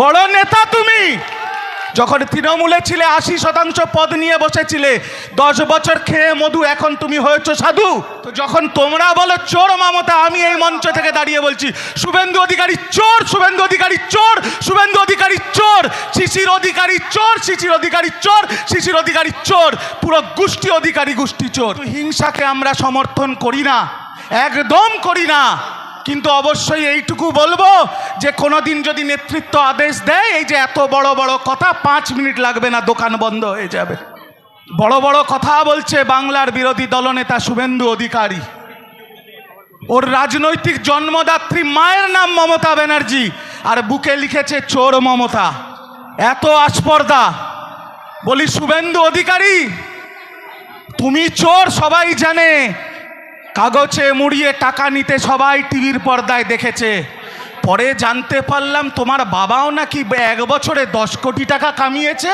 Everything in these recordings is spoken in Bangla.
বড় নেতা তুমি। যখন তৃণমূলে ছিলে 80% পদ নিয়ে বসেছিলে, 10 বছর খেয়ে মধু, এখন তুমি হয়েছো সাধু। তো যখন তোমরা বলো চোর মমতা, আমি এই মঞ্চ থেকে দাঁড়িয়ে বলছি শুভেন্দু অধিকারী চোর, শুভেন্দু অধিকারী চোর, শুভেন্দু অধিকারী চোর, শিশির অধিকারী চোর, শিশির অধিকারী চোর, শিশির অধিকারী চোর, পুরো গোষ্ঠী অধিকারী গোষ্ঠী চোর। হিংসাকে আমরা সমর্থন করি না, একদম করি না। কিন্তু অবশ্যই এইটুকু বলবো যে কোনোদিন যদি নেতৃত্ব আদেশ দেয়, এই যে এত বড় বড় কথা, 5 মিনিট লাগবে না, দোকান বন্ধ হয়ে যাবে। বড় বড় কথা বলছে বাংলার বিরোধী দলনেতা শুভেন্দু অধিকারী। ওর রাজনৈতিক জন্মদাত্রী মায়ের নাম মমতা ব্যানার্জি, আর বুকে লিখেছে চোর মমতা। এত আস্পর্ধা। বলি শুভেন্দু অধিকারী, তুমি চোর সবাই জানে, কাগজে মুড়িয়ে টাকা নিতে সবাই টিভির পর্দায় দেখেছে। পরে জানতে পারলাম তোমার বাবাও নাকি 1 বছরে 10 কোটি টাকা কামিয়েছে।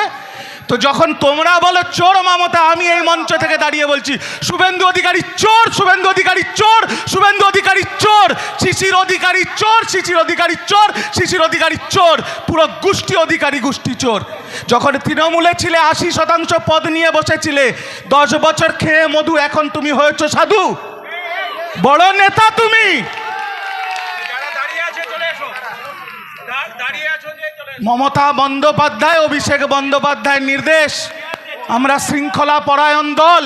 তো যখন তোমরা বলো চোর মমতা, আমি এই মঞ্চ থেকে দাঁড়িয়ে বলছি শুভেন্দু অধিকারী চোর, শুভেন্দু অধিকারী চোর, শুভেন্দু অধিকারী চোর, শিশির অধিকারী চোর, শিশির অধিকারী চোর, শিশির অধিকারী চোর, পুরো গোষ্ঠী অধিকারী গোষ্ঠী চোর। যখন তৃণমূলে ছিলে 80% পদ নিয়ে বসেছিলে, 10 বছর খেয়ে মধু, এখন তুমি হয়েছো সাধু। বড় নেতা তুমি। মমতা বন্দ্যোপাধ্যায়, অভিষেক বন্দ্যোপাধ্যায়ের নির্দেশ, আমরা শৃঙ্খলা পরায়ণ দল,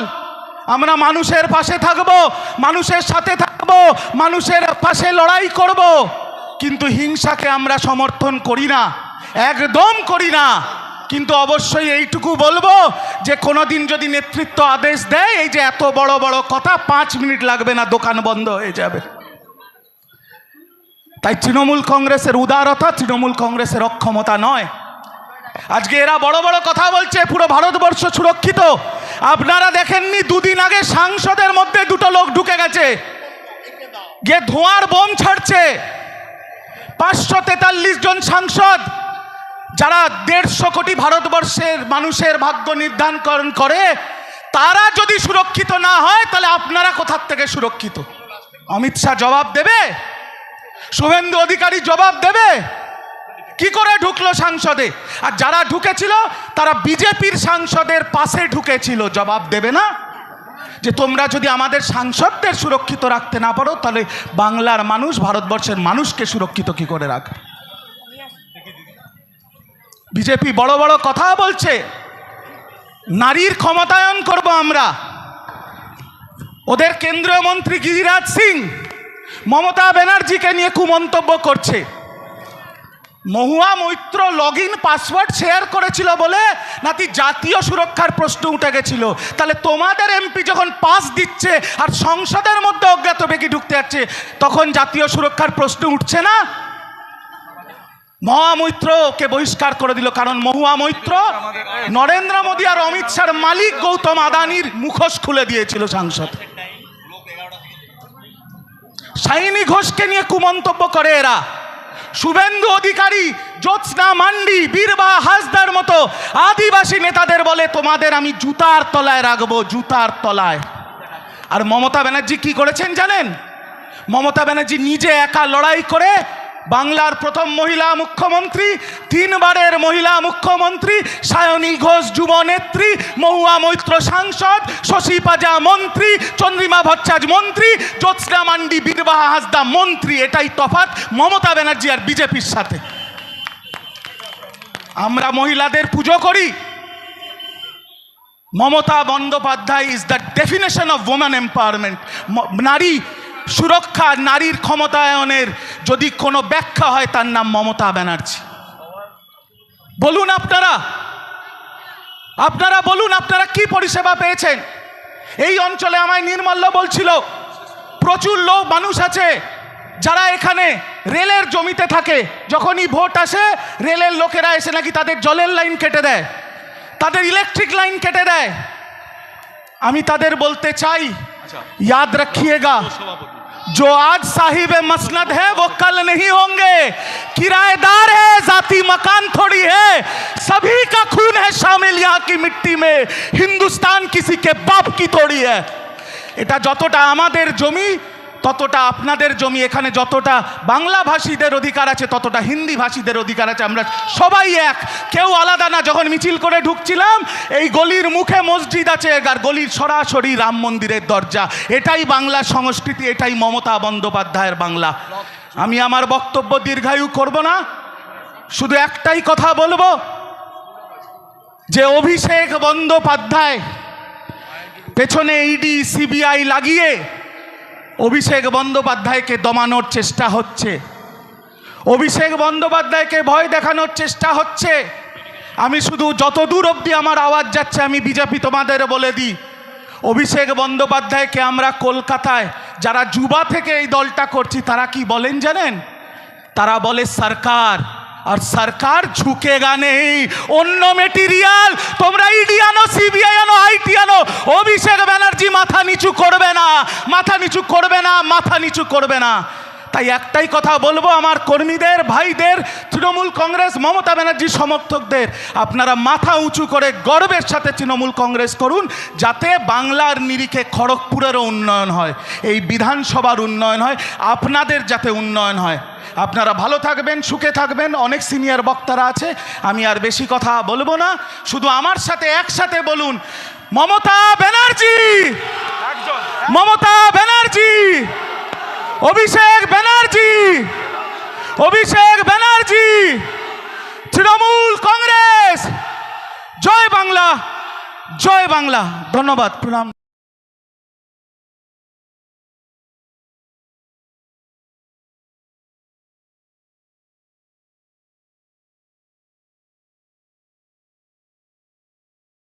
আমরা মানুষের পাশে থাকব, মানুষের সাথে থাকব, মানুষের পাশে লড়াই করব। কিন্তু হিংসাকে আমরা সমর্থন করি না, একদম করি না। কিন্তু অবশ্যই এইটুকু বলবো যে কোনোদিন যদি নেতৃত্ব আদেশ দেয়, এই যে এত বড় বড় কথা, 5 মিনিট লাগবে না, দোকান বন্ধ হয়ে যাবে। তাই তৃণমূল কংগ্রেসের উদারতা, তৃণমূল কংগ্রেসের অক্ষমতা নয়। আজকে এরা বড় বড় কথা বলছে পুরো ভারতবর্ষ সুরক্ষিত। আপনারা দেখেননি, 2 দিন আগে সাংসদের মধ্যে 2টো লোক ঢুকে গেছে, গিয়ে ধোঁয়ার বোম ছাড়ছে। 543 জন সাংসদ, যারা 150 কোটি ভারতবর্ষের মানুষের ভাগ্য নির্ধারণ করে, তারা যদি সুরক্ষিত না হয়, তাহলে আপনারা কোথার থেকে সুরক্ষিত? অমিত শাহ জবাব দেবে? শুভেন্দু অধিকারী জবাব দেবে? কি করে ঢুকলো সংসদে? আর যারা ঢুকেছিল তারা বিজেপির সাংসদের পাশে ঢুকেছিল, জবাব দেবে না? যে তোমরা যদি আমাদের সাংসদদের সুরক্ষিত রাখতে না পারো, তাহলে বাংলার মানুষ, ভারতবর্ষের মানুষকে সুরক্ষিত কি করে রাখবে? বিজেপি বড় বড় কথা বলছে, নারীর ক্ষমতায়ন করব আমরা। ওদের কেন্দ্রীয় মন্ত্রী গিরিরাজ সিং মমতা ব্যানার্জিকে নিয়ে কুমন্তব্য করছে। Mahua Moitra login password share করেছিল বলে নাকি জাতীয় সুরক্ষার প্রশ্ন উঠে গেছিল। তাহলে তোমাদের এমপি যখন পাস দিচ্ছে আর সংসদের মধ্যে অজ্ঞাত ব্যক্তি ঢুকতে যাচ্ছে, তখন জাতীয় সুরক্ষার প্রশ্ন উঠছে না? মহুয়া মৈত্রকে বহিষ্কার করে দিল, কারণ মহুয়া মৈত্র নরেন্দ্র মোদী আর অমিত শাহর মালিক গৌতম আদানির মুখোশ খুলে দিয়েছিল সাংসদ। সাইনি ঘোষকে নিয়ে কুমন্তব্য করে এরা। শুভেন্দু অধিকারী, জ্যোৎস্না মান্ডি, বীরবা হাসদার মতো আদিবাসী নেতাদের বলে তোমাদের আমি জুতার তলায় রাখবো, জুতার তলায়। আর মমতা ব্যানার্জি কি করেছেন জানেন? মমতা ব্যানার্জি নিজে একা লড়াই করে বাংলার প্রথম মহিলা মুখ্যমন্ত্রী, 3 বারের মহিলা মুখ্যমন্ত্রী, সায়নী ঘোষ যুব নেত্রী, মহুয়া মৈত্র সাংসদ, শশী পাজা মন্ত্রী, চন্দ্রিমা ভট্টাচার্য মন্ত্রী, জ্যোৎস্না মান্ডি, বীরবাহা হাসদা মন্ত্রী। এটাই তফাৎ মমতা ব্যানার্জি আর বিজেপির সাথে। আমরা মহিলাদের পুজো করি। Mamata Bandyopadhyay is the definition of women empowerment. নারী সুরক্ষা, নারীর ক্ষমতায়নের যদি কোনো ব্যাখ্যা হয়, তার নাম মমতা ব্যানার্জি। বলুন আপনারা, আপনারা বলুন, আপনারা কি পরিষেবা পেয়েছেন? এই অঞ্চলে আমায় নির্মল্য বলছিল, প্রচুর লোক মানুষ আছে যারা এখানে রেলের জমিতে থাকে। যখনই ভোট আসে, রেলের লোকেরা এসে নাকি তাদের জলের লাইন কেটে দেয়, তাদের ইলেকট্রিক লাইন কেটে দেয়। আমি তাদের বলতে চাই, याद रखिएगा, जो आज साहिब मसनद है वो कल नहीं होंगे। किराएदार है, जाती मकान थोड़ी है, सभी का खून है शामिल यहाँ की मिट्टी में। हिंदुस्तान किसी के बाप की थोड़ी है। এটা যতটা আমাদের জমি, ততটা আপনাদের জমি, এখানে যতটা বাংলা ভাষীদের অধিকার আছে ততটা হিন্দি ভাষীদের অধিকার আছে। আমরা সবাই এক, কেউ আলাদা না। যখন মিছিল করে ঢুকছিলাম, এই গলির মুখে মসজিদ আছে আর গলির সরাসরি রাম মন্দিরের দরজা। এটাই বাংলা সংস্কৃতি, এটাই মমতা বন্দ্যোপাধ্যায়ের বাংলা। আমি আমার বক্তব্য দীর্ঘায়ু করব না, শুধু একটাই কথা বলবো যে অভিষেক বন্দ্যোপাধ্যায় পেছনে ইডি সিবিআই লাগিয়ে অভিষেক বন্দ্যোপাধ্যায়কে দমানোর চেষ্টা হচ্ছে, অভিষেক বন্দ্যোপাধ্যায়কে ভয় দেখানোর চেষ্টা হচ্ছে। আমি শুধু যতদূর অবধি আমার আওয়াজ যাচ্ছে আমি বিজেপি তোমাদের বলে দিই, অভিষেক বন্দ্যোপাধ্যায়কে আমরা কলকাতায় যারা যুবা থেকে এই দলটা করছি তারা কি বলেন জানেন? তারা বলে সরকার, আর সরকার ঝুঁকেগা নেই। অন্য মেটেরিয়াল তোমরা ইডি আনো, সিবিআই আনো, আইটি আনো, অভিষেক ব্যানার্জি মাথা নিচু করবে না, মাথা নিচু করবে না, মাথা নিচু করবে না। তাই একটাই কথা বলবো আমার কর্মীদের, ভাইদের, তৃণমূল কংগ্রেস, মমতা ব্যানার্জি সমর্থকদের, আপনারা মাথা উঁচু করে গর্বের সাথে তৃণমূল কংগ্রেস করুন, যাতে বাংলার নিরিখে খড়গপুরেরও উন্নয়ন হয়, এই বিধানসভার উন্নয়ন হয়, আপনাদের যাতে উন্নয়ন হয়। আপনারা ভালো থাকবেন, সুখে থাকবেন। অনেক সিনিয়র বক্তারা আছে, আমি আর বেশি কথা বলবো না, শুধু আমার সাথে একসাথে বলুন মমতা ব্যানার্জি, মমতা ব্যানার্জি, অভিষেক ব্যানার্জি, অভিষেক ব্যানার্জি, তৃণমূল কংগ্রেস। জয় বাংলা, জয় বাংলা। ধন্যবাদ, প্রণাম।